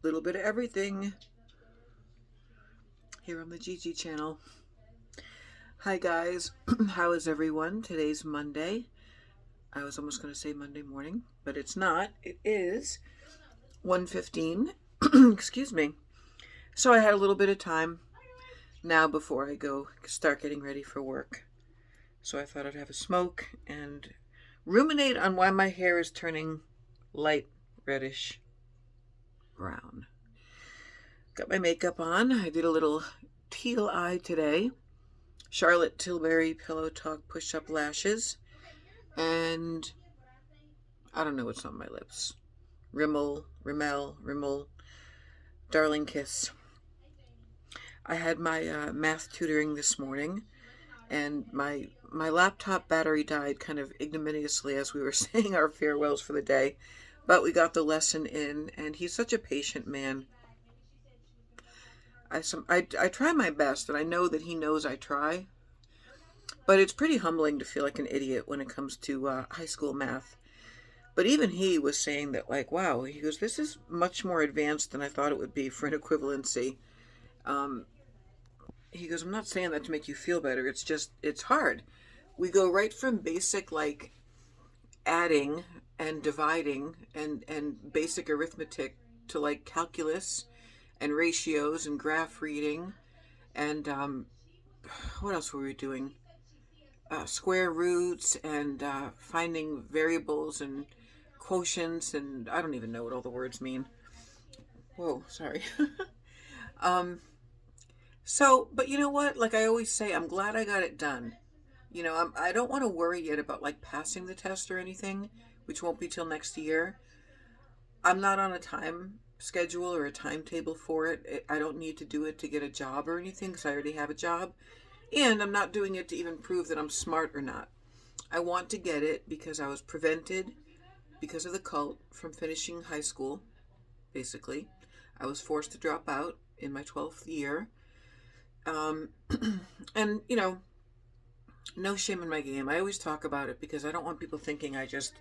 Little bit of everything here on the Gigi channel. Hi guys, how is everyone? Today's Monday. I was almost going to say Monday morning, but it's not. It is 1:15. Excuse me. So I had a little bit of time now before I go start getting ready for work. So I thought I'd have a smoke and ruminate on why my hair is turning light reddish brown. Got my makeup on. I did a little teal eye today. Charlotte Tilbury Pillow Talk push-up lashes. And I don't know what's on my lips. Rimmel, Darling Kiss. I had my math tutoring this morning, and my laptop battery died kind of ignominiously as we were saying our farewells for the day. But we got the lesson in, and he's such a patient man. I try my best, and I know that he knows I try. But it's pretty humbling to feel like an idiot when it comes to high school math. But even he was saying that, like, wow, he goes, this is much more advanced than I thought it would be for an equivalency. He goes, I'm not saying that to make you feel better. It's just, it's hard. We go right from basic, like, adding and dividing and basic arithmetic to, like, calculus and ratios and graph reading. And what else were we doing? Square roots and finding variables and quotients, and I don't even know what all the words mean. Whoa, sorry. But you know what? Like I always say, I'm glad I got it done. You know, I don't want to worry yet about like passing the test or anything, which won't be till next year. I'm not on a time schedule or a timetable for it. I don't need to do it to get a job or anything because I already have a job. And I'm not doing it to even prove that I'm smart or not. I want to get it because I was prevented, because of the cult, from finishing high school, basically. I was forced to drop out in my 12th year. And, you know, no shame in my game. I always talk about it because I don't want people thinking I just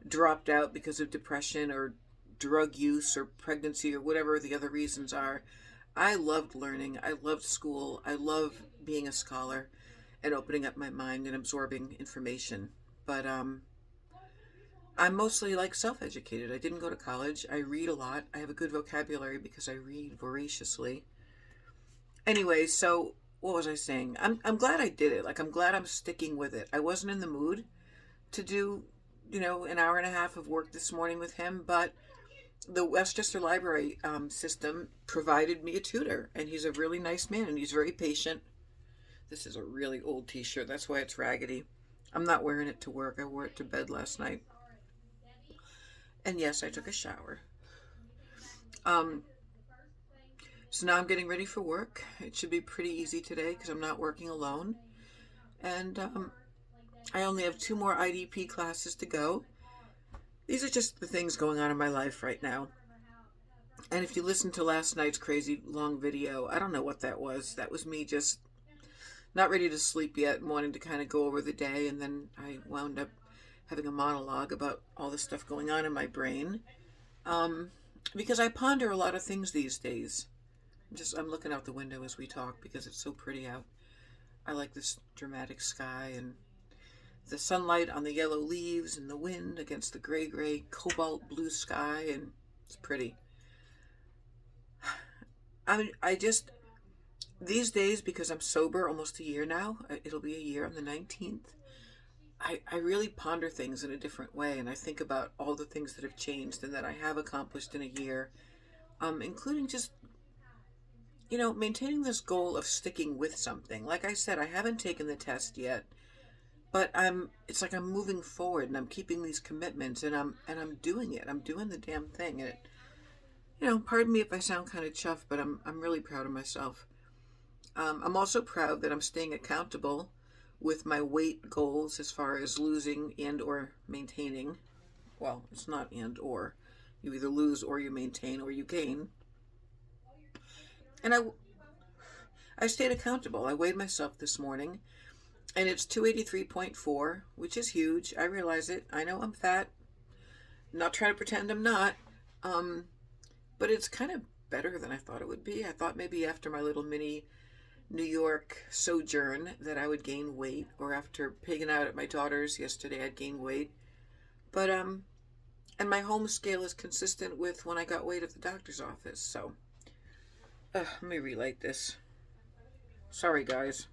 dropped out because of depression or drug use or pregnancy or whatever the other reasons are. I loved learning. I loved school. I love being a scholar and opening up my mind and absorbing information. But I'm mostly like self-educated. I didn't go to college. I read a lot. I have a good vocabulary because I read voraciously. Anyway, so what was I saying? I'm glad I did it. Like I'm glad I'm sticking with it. I wasn't in the mood to do, an hour and a half of work this morning with him, but the Westchester Library system provided me a tutor, and he's a really nice man, and he's very patient. This is a really old t-shirt. That's why it's raggedy. I'm not wearing it to work. I wore it to bed last night. And yes, I took a shower. So now I'm getting ready for work. It should be pretty easy today because I'm not working alone. And I only have 2 more IDP classes to go. These are just the things going on in my life right now. And if you listened to last night's crazy long video, I don't know what that was. That was me just not ready to sleep yet and wanting to kind of go over the day. And then I wound up having a monologue about all the stuff going on in my brain. Because I ponder a lot of things these days. I'm looking out the window as we talk because it's so pretty out. I like this dramatic sky and the sunlight on the yellow leaves and the wind against the gray cobalt blue sky, and it's pretty. These days, because I'm sober almost a year now, it'll be a year on the 19th, I really ponder things in a different way, and I think about all the things that have changed and that I have accomplished in a year, including just, maintaining this goal of sticking with something. Like I said, I haven't taken the test yet, but it's like I'm moving forward and I'm keeping these commitments and I'm doing it. I'm doing the damn thing. And pardon me if I sound kind of chuffed, but I'm really proud of myself. I'm also proud that I'm staying accountable with my weight goals as far as losing and or maintaining. Well, it's not and or. You either lose or you maintain or you gain. And I stayed accountable. I weighed myself this morning, and it's 283.4, which is huge. I realize it. I know I'm fat. I'm not trying to pretend I'm not. But it's kind of better than I thought it would be. I thought maybe after my little mini New York sojourn that I would gain weight, or after pigging out at my daughter's yesterday, I'd gain weight. But, and my home scale is consistent with when I got weight at the doctor's office. So, let me relight this. Sorry, guys.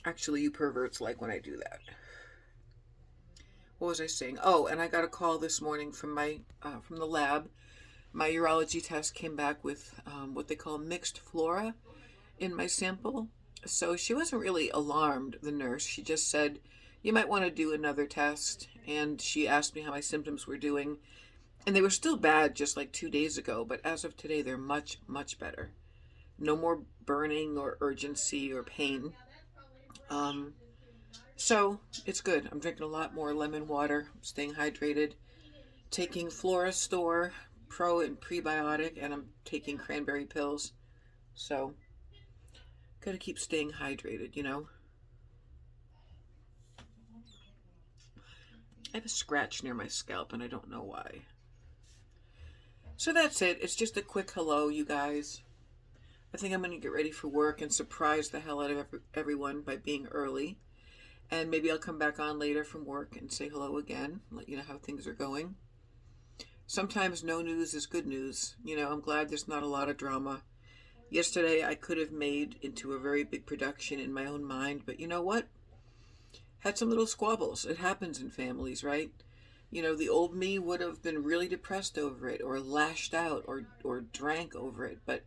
Actually, you perverts like when I do that. What was I saying? Oh, and I got a call this morning from from the lab. My urology test came back with what they call mixed flora in my sample. So she wasn't really alarmed, the nurse. She just said, you might want to do another test. And she asked me how my symptoms were doing. And they were still bad just like 2 days ago, but as of today, they're much, much better. No more burning or urgency or pain. So it's good. I'm drinking a lot more lemon water, staying hydrated, taking Florastor Pro and prebiotic, and I'm taking cranberry pills. So, gotta keep staying hydrated, you know. I have a scratch near my scalp, and I don't know why. So that's it. It's just a quick hello, you guys. I think I'm going to get ready for work and surprise the hell out of everyone by being early. And maybe I'll come back on later from work and say hello again, let you know how things are going. Sometimes no news is good news. You know, I'm glad there's not a lot of drama. Yesterday I could have made into a very big production in my own mind, but you know what? Had some little squabbles. It happens in families, right? You know, the old me would have been really depressed over it, or lashed out, or drank over it, but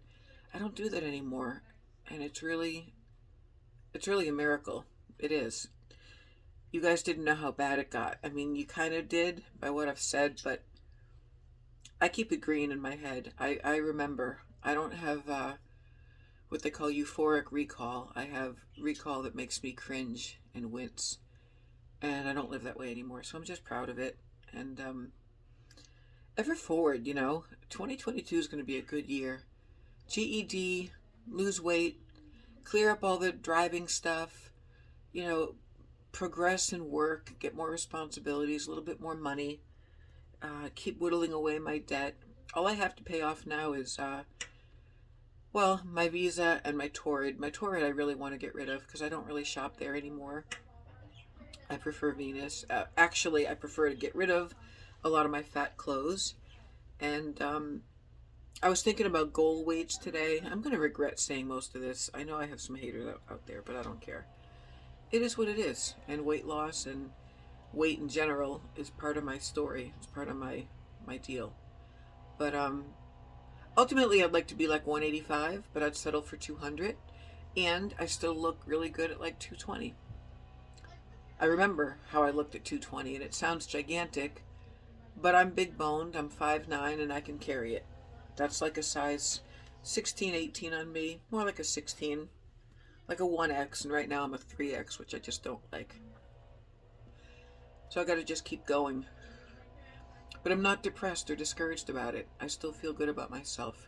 I don't do that anymore. And it's really a miracle. It is. You guys didn't know how bad it got. I mean, you kind of did by what I've said, but I keep it green in my head. I remember. I don't have what they call euphoric recall. I have recall that makes me cringe and wince. And I don't live that way anymore, so I'm just proud of it. And ever forward, you know, 2022 is going to be a good year. GED, lose weight, clear up all the driving stuff, you know, progress in work, get more responsibilities, a little bit more money, keep whittling away my debt. All I have to pay off now is, well, my Visa and my Torrid. My Torrid I really want to get rid of because I don't really shop there anymore. I prefer Venus. Actually, I prefer to get rid of a lot of my fat clothes. And I was thinking about goal weights today. I'm going to regret saying most of this. I know I have some haters out there, but I don't care. It is what it is. And weight loss and weight in general is part of my story. It's part of my deal. But ultimately, I'd like to be like 185, but I'd settle for 200. And I still look really good at like 220. I remember how I looked at 220, and it sounds gigantic, but I'm big boned. I'm 5'9", and I can carry it. That's like a size 16, 18 on me. More like a 16. Like a 1X, and right now I'm a 3X, which I just don't like. So I gotta just keep going. But I'm not depressed or discouraged about it. I still feel good about myself.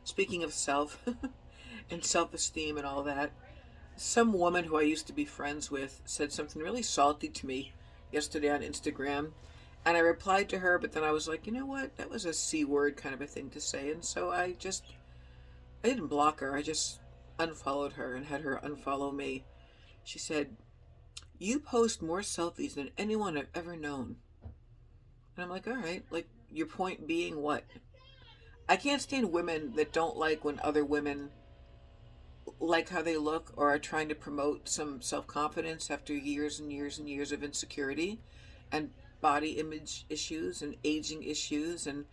Speaking of self and self-esteem and all that, some woman who I used to be friends with said something really salty to me yesterday on Instagram. And I replied to her, but then I was like, you know what? That was a C word kind of a thing to say. And so I didn't block her. I just unfollowed her and had her unfollow me. She said, you post more selfies than anyone I've ever known. And I'm like, all right, like, your point being what? I can't stand women that don't like when other women like how they look or are trying to promote some self-confidence after years and years and years of insecurity and body image issues and aging issues. And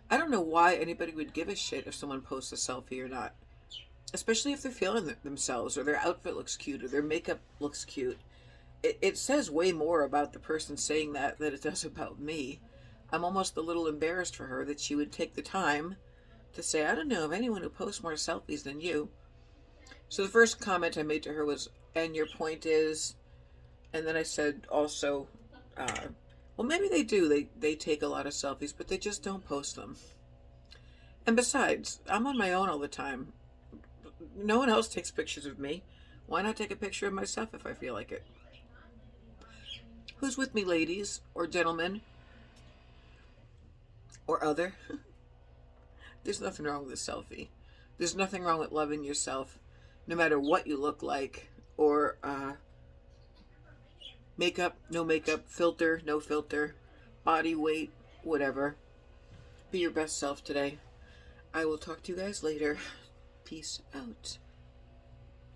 I don't know why anybody would give a shit if someone posts a selfie or not, especially if they're feeling themselves or their outfit looks cute or their makeup looks cute. It says way more about the person saying that than it does about me. I'm almost a little embarrassed for her that she would take the time to say, I don't know of anyone who posts more selfies than you. So the first comment I made to her was, and your point is, and then I said also, well, maybe they do. They take a lot of selfies, but they just don't post them. And besides, I'm on my own all the time. No one else takes pictures of me. Why not take a picture of myself if I feel like it? Who's with me, ladies or gentlemen or other? There's nothing wrong with a selfie. There's nothing wrong with loving yourself, no matter what you look like, or makeup, no makeup, filter, no filter, body weight, whatever. Be your best self today. I will talk to you guys later. Peace out.